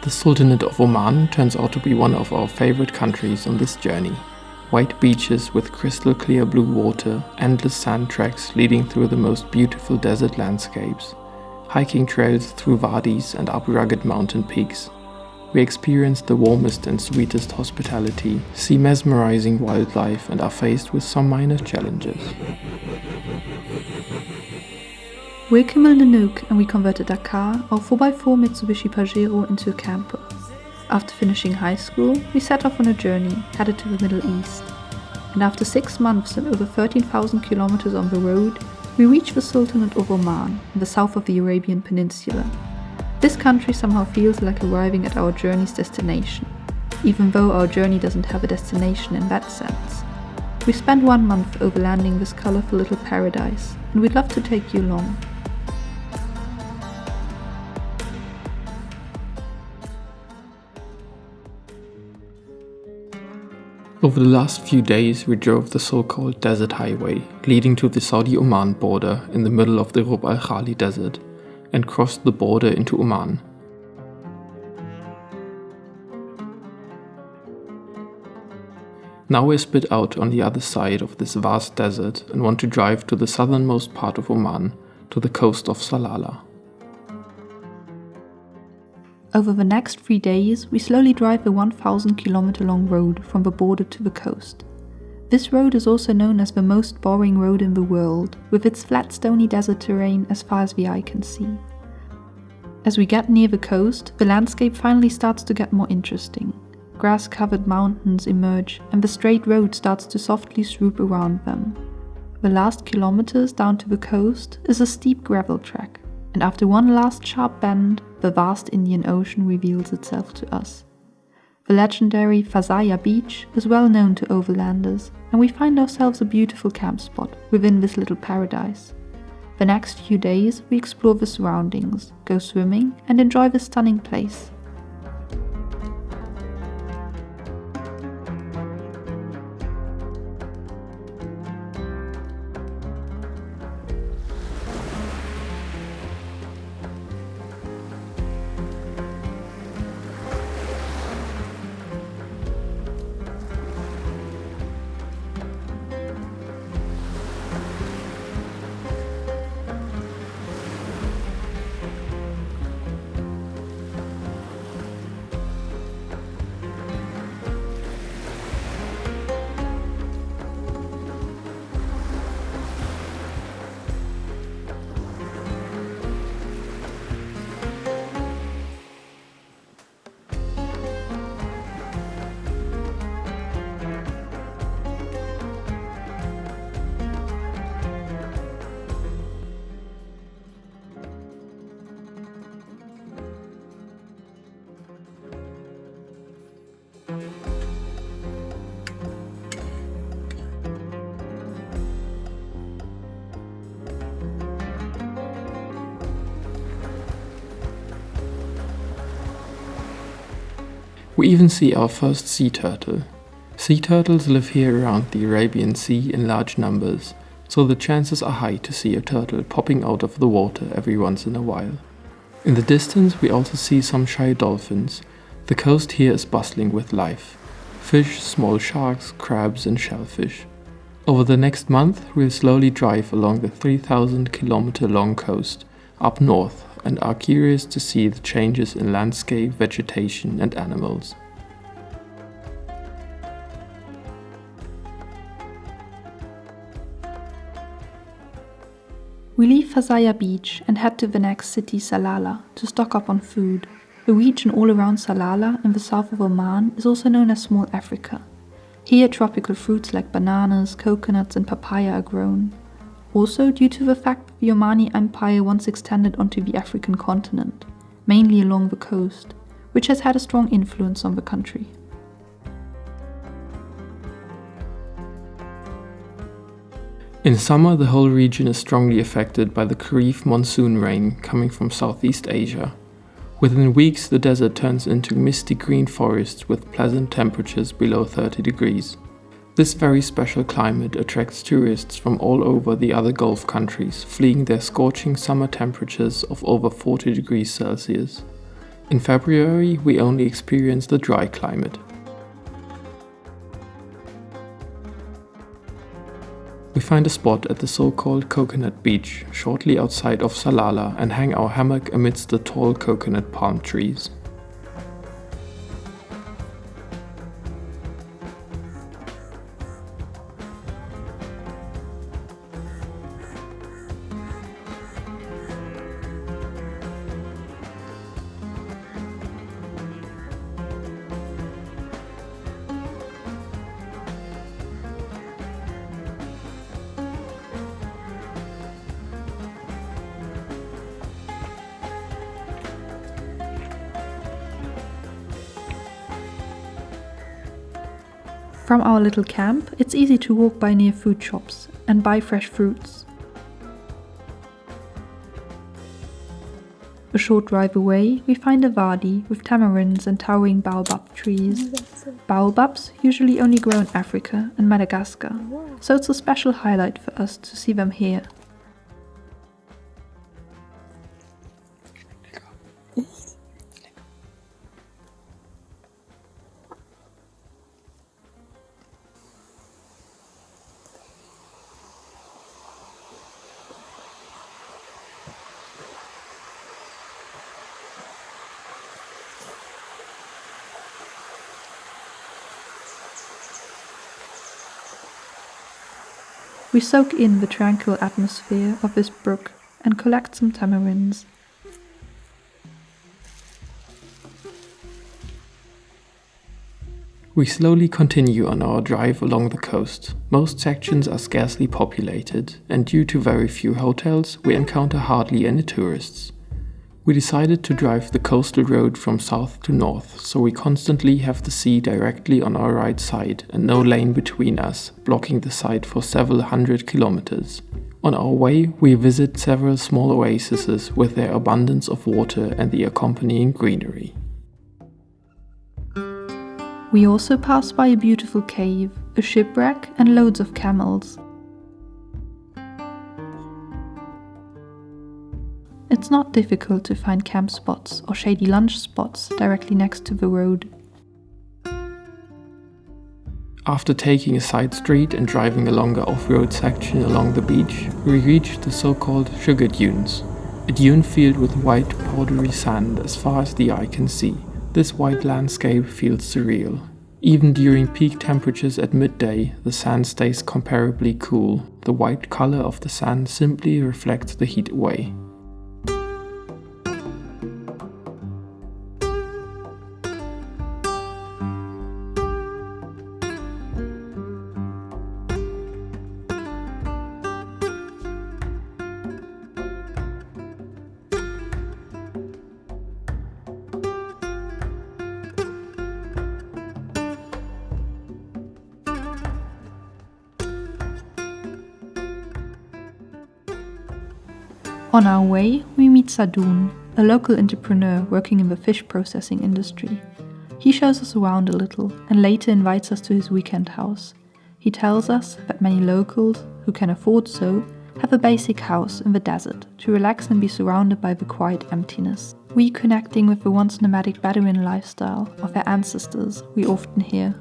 The Sultanate of Oman turns out to be one of our favorite countries on this journey. White beaches with crystal clear blue water, endless sand tracks leading through the most beautiful desert landscapes, hiking trails through wadis and up rugged mountain peaks. We experience the warmest and sweetest hospitality, see mesmerising wildlife and are faced with some minor challenges. We're Kimmel Nanook and we converted our car, our 4x4 Mitsubishi Pajero, into a camper. After finishing high school, we set off on a journey, headed to the Middle East. And after 6 months and over 13,000 kilometers on the road, we reached the Sultanate of Oman, in the south of the Arabian Peninsula. This country somehow feels like arriving at our journey's destination, even though our journey doesn't have a destination in that sense. We spent 1 month overlanding this colourful little paradise, and we'd love to take you along. Over the last few days we drove the so-called desert highway leading to the Saudi-Oman border in the middle of the Rub al-Khali desert and crossed the border into Oman. Now we're spit out on the other side of this vast desert and want to drive to the southernmost part of Oman, to the coast of Salalah. Over the next 3 days, we slowly drive a 1,000-kilometer long road from the border to the coast. This road is also known as the most boring road in the world, with its flat stony desert terrain as far as the eye can see. As we get near the coast, the landscape finally starts to get more interesting. Grass-covered mountains emerge and the straight road starts to softly swoop around them. The last kilometers down to the coast is a steep gravel track, and after one last sharp bend, the vast Indian Ocean reveals itself to us. The legendary Fazayah beach is well known to overlanders, and we find ourselves a beautiful camp spot within this little paradise. The next few days we explore the surroundings, go swimming and enjoy this stunning place. We even see our first sea turtle. Sea turtles live here around the Arabian Sea in large numbers, so the chances are high to see a turtle popping out of the water every once in a while. In the distance we also see some shy dolphins. The coast here is bustling with life. Fish, small sharks, crabs and shellfish. Over the next month we'll slowly drive along the 3,000-kilometer long coast, up north, and are curious to see the changes in landscape, vegetation and animals. We leave Fazayah beach and head to the next city, Salalah, to stock up on food. The region all around Salalah in the south of Oman is also known as Small Africa. Here tropical fruits like bananas, coconuts and papaya are grown. Also due to the fact that the Omani Empire once extended onto the African continent, mainly along the coast, which has had a strong influence on the country. In summer, the whole region is strongly affected by the Kharif monsoon rain coming from Southeast Asia. Within weeks, the desert turns into misty green forests with pleasant temperatures below 30 degrees. This very special climate attracts tourists from all over the other Gulf countries, fleeing their scorching summer temperatures of over 40 degrees Celsius. In February, we only experience the dry climate. We find a spot at the so-called Coconut Beach, shortly outside of Salalah, and hang our hammock amidst the tall coconut palm trees. From our little camp, it's easy to walk by near food shops and buy fresh fruits. A short drive away, we find a wadi with tamarinds and towering baobab trees. Baobabs usually only grow in Africa and Madagascar, so it's a special highlight for us to see them here. We soak in the tranquil atmosphere of this brook and collect some tamarinds. We slowly continue on our drive along the coast. Most sections are scarcely populated, and due to very few hotels, we encounter hardly any tourists. We decided to drive the coastal road from south to north, so we constantly have the sea directly on our right side and no lane between us, blocking the sight for several hundred kilometers. On our way, we visit several small oases with their abundance of water and the accompanying greenery. We also pass by a beautiful cave, a shipwreck and loads of camels. It's not difficult to find camp spots or shady lunch spots directly next to the road. After taking a side street and driving a longer off-road section along the beach, we reached the so-called sugar dunes, a dune field with white powdery sand as far as the eye can see. This white landscape feels surreal. Even during peak temperatures at midday, the sand stays comparably cool. The white color of the sand simply reflects the heat away. On our way, we meet Sadoun, a local entrepreneur working in the fish processing industry. He shows us around a little and later invites us to his weekend house. He tells us that many locals, who can afford so, have a basic house in the desert to relax and be surrounded by the quiet emptiness. Reconnecting with the once nomadic Bedouin lifestyle of their ancestors we often hear.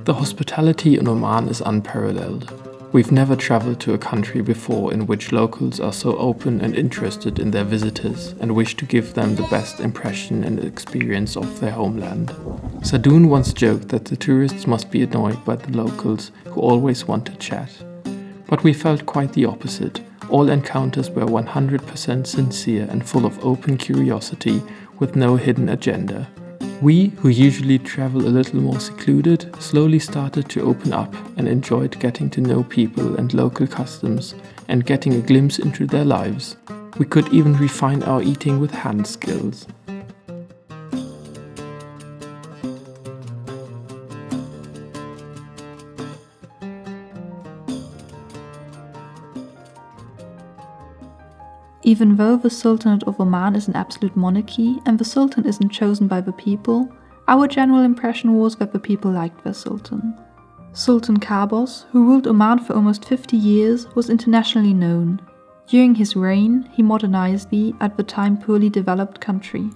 The hospitality in Oman is unparalleled. We've never traveled to a country before in which locals are so open and interested in their visitors and wish to give them the best impression and experience of their homeland. Sadoun once joked that the tourists must be annoyed by the locals who always want to chat. But we felt quite the opposite. All encounters were 100% sincere and full of open curiosity with no hidden agenda. We, who usually travel a little more secluded, slowly started to open up and enjoyed getting to know people and local customs and getting a glimpse into their lives. We could even refine our eating with hand skills. Even though the Sultanate of Oman is an absolute monarchy and the Sultan isn't chosen by the people, our general impression was that the people liked their Sultan. Sultan Qaboos, who ruled Oman for almost 50 years, was internationally known. During his reign, he modernized the, at the time poorly developed country,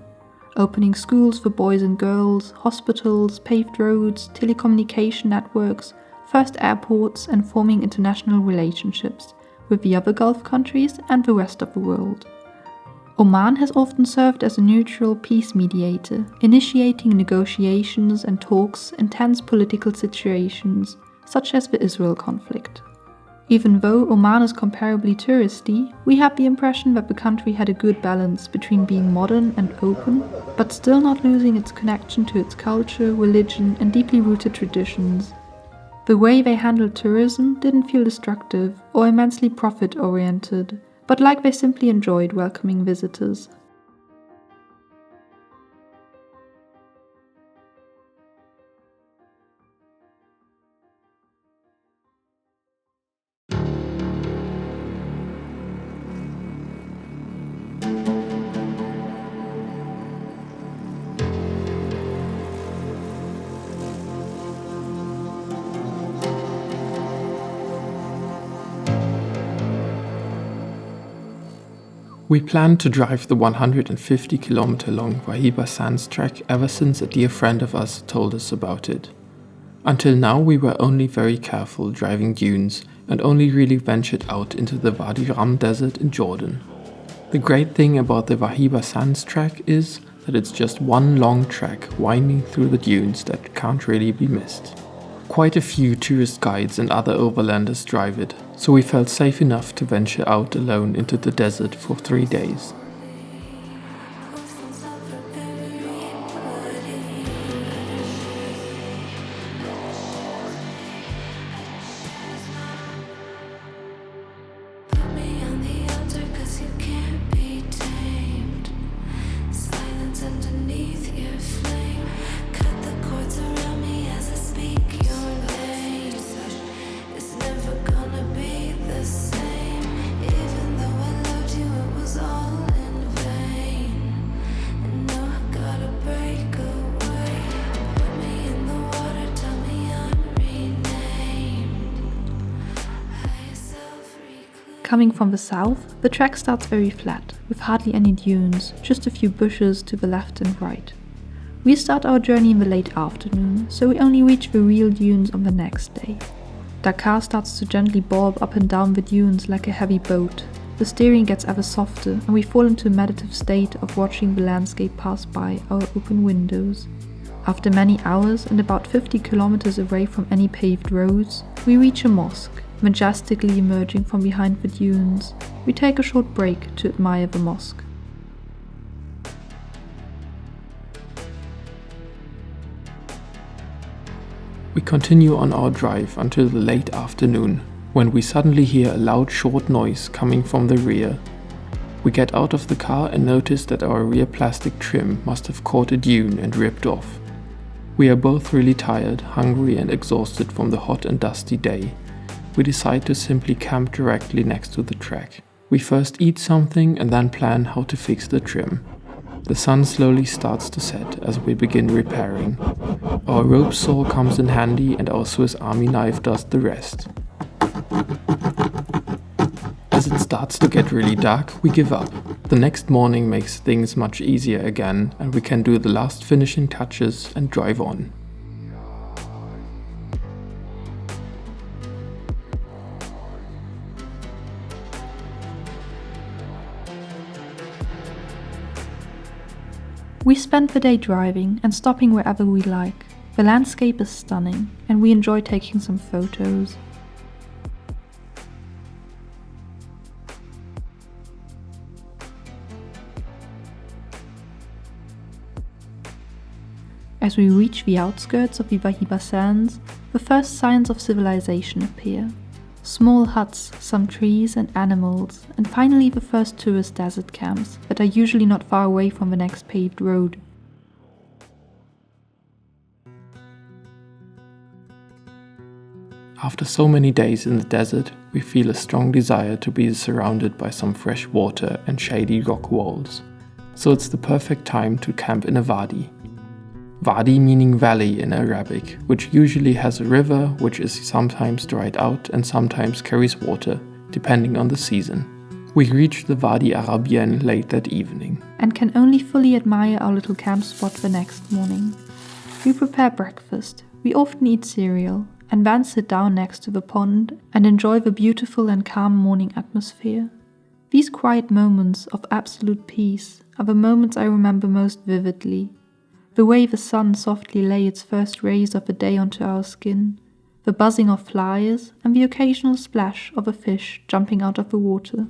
opening schools for boys and girls, hospitals, paved roads, telecommunication networks, first airports, and forming international relationships with the other Gulf countries and the rest of the world. Oman has often served as a neutral peace mediator, initiating negotiations and talks in tense political situations, such as the Israel conflict. Even though Oman is comparably touristy, we have the impression that the country had a good balance between being modern and open, but still not losing its connection to its culture, religion, and deeply rooted traditions. The way they handled tourism didn't feel destructive or immensely profit-oriented, but like they simply enjoyed welcoming visitors. We planned to drive the 150-kilometer long Wahiba sands track ever since a dear friend of us told us about it. Until now we were only very careful driving dunes and only really ventured out into the Wadi desert in Jordan. The great thing about the Wahiba sands track is that it's just one long track winding through the dunes that can't really be missed. Quite a few tourist guides and other overlanders drive it, so we felt safe enough to venture out alone into the desert for 3 days. Coming from the south, the track starts very flat, with hardly any dunes, just a few bushes to the left and right. We start our journey in the late afternoon, so we only reach the real dunes on the next day. The car starts to gently bob up and down the dunes like a heavy boat. The steering gets ever softer, and we fall into a meditative state of watching the landscape pass by our open windows. After many hours and about 50 kilometers away from any paved roads, we reach a mosque. Majestically emerging from behind the dunes, we take a short break to admire the mosque. We continue on our drive until the late afternoon, when we suddenly hear a loud short noise coming from the rear. We get out of the car and notice that our rear plastic trim must have caught a dune and ripped off. We are both really tired, hungry and exhausted from the hot and dusty day. We decide to simply camp directly next to the track. We first eat something and then plan how to fix the trim. The sun slowly starts to set as we begin repairing. Our rope saw comes in handy and our Swiss Army knife does the rest. As it starts to get really dark, we give up. The next morning makes things much easier again and we can do the last finishing touches and drive on. We spend the day driving and stopping wherever we like. The landscape is stunning and we enjoy taking some photos. As we reach the outskirts of the Wahiba sands, the first signs of civilization appear. Small huts, some trees and animals, and finally the first tourist desert camps that are usually not far away from the next paved road. After so many days in the desert, we feel a strong desire to be surrounded by some fresh water and shady rock walls. So it's the perfect time to camp in a wadi. Wadi meaning valley in Arabic, which usually has a river which is sometimes dried out and sometimes carries water, depending on the season. We reached the Wadi Arbeieen late that evening. And can only fully admire our little camp spot the next morning. We prepare breakfast, we often eat cereal, and then sit down next to the pond and enjoy the beautiful and calm morning atmosphere. These quiet moments of absolute peace are the moments I remember most vividly. The way the sun softly lay its first rays of the day onto our skin, the buzzing of flies, and the occasional splash of a fish jumping out of the water.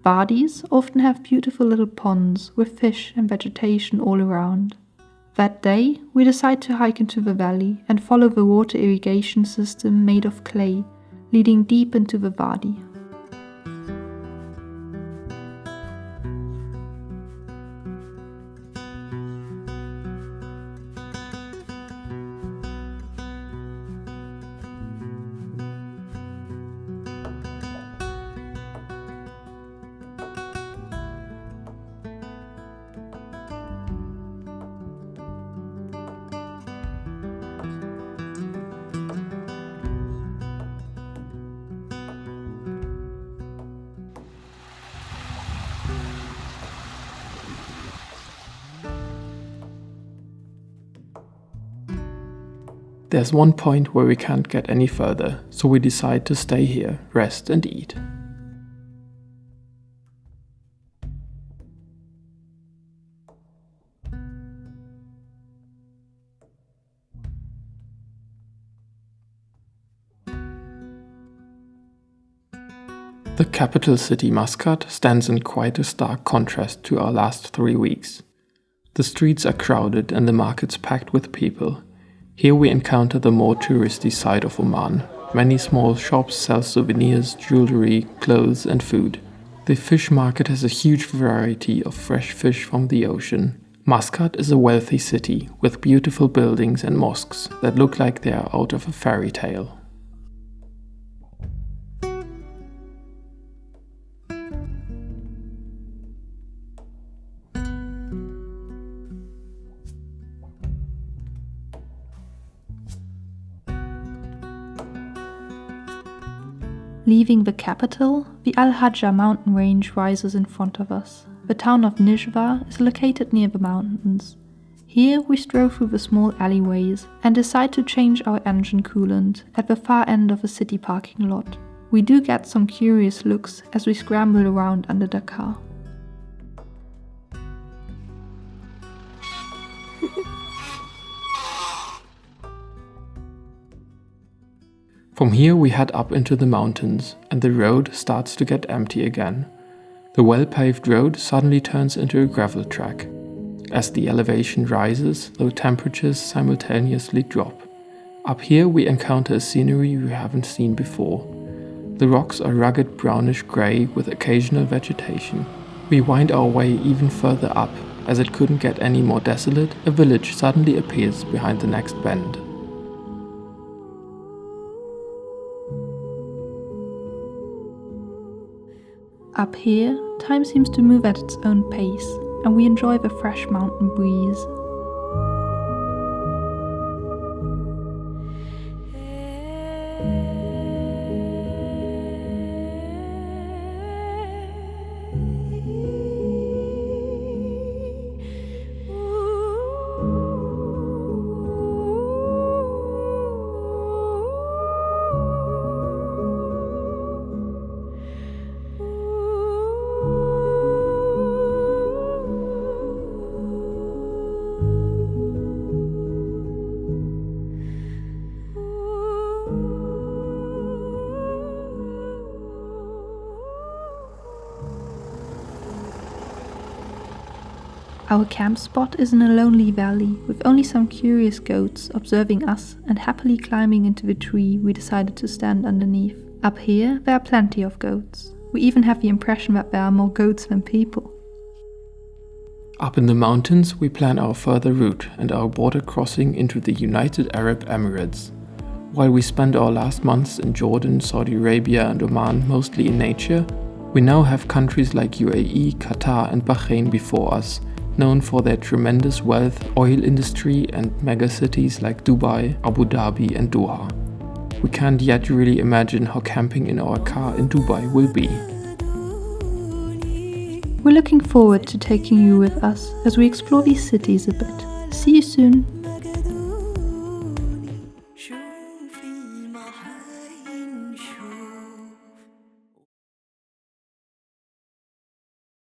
Wadis often have beautiful little ponds with fish and vegetation all around. That day, we decide to hike into the valley and follow the water irrigation system made of clay, leading deep into the Wadi. There's one point where we can't get any further, so we decide to stay here, rest and eat. The capital city Muscat stands in quite a stark contrast to our last 3 weeks. The streets are crowded and the markets packed with people. Here we encounter the more touristy side of Oman. Many small shops sell souvenirs, jewelry, clothes and food. The fish market has a huge variety of fresh fish from the ocean. Muscat is a wealthy city with beautiful buildings and mosques that look like they are out of a fairy tale. Leaving the capital, the Hajar mountain range rises in front of us. The town of Nizwa is located near the mountains. Here we stroll through the small alleyways and decide to change our engine coolant at the far end of a city parking lot. We do get some curious looks as we scramble around under the car. From here we head up into the mountains and the road starts to get empty again. The well-paved road suddenly turns into a gravel track. As the elevation rises, low temperatures simultaneously drop. Up here we encounter a scenery we haven't seen before. The rocks are rugged brownish grey with occasional vegetation. We wind our way even further up. As it couldn't get any more desolate, a village suddenly appears behind the next bend. Up here, time seems to move at its own pace, and we enjoy the fresh mountain breeze. Our camp spot is in a lonely valley with only some curious goats observing us and happily climbing into the tree we decided to stand underneath. Up here there are plenty of goats. We even have the impression that there are more goats than people. Up in the mountains we plan our further route and our border crossing into the United Arab Emirates. While we spent our last months in Jordan, Saudi Arabia and Oman mostly in nature, we now have countries like UAE, Qatar and Bahrain before us, known for their tremendous wealth, oil industry and megacities like Dubai, Abu Dhabi and Doha. We can't yet really imagine how camping in our car in Dubai will be. We're looking forward to taking you with us as we explore these cities a bit. See you soon!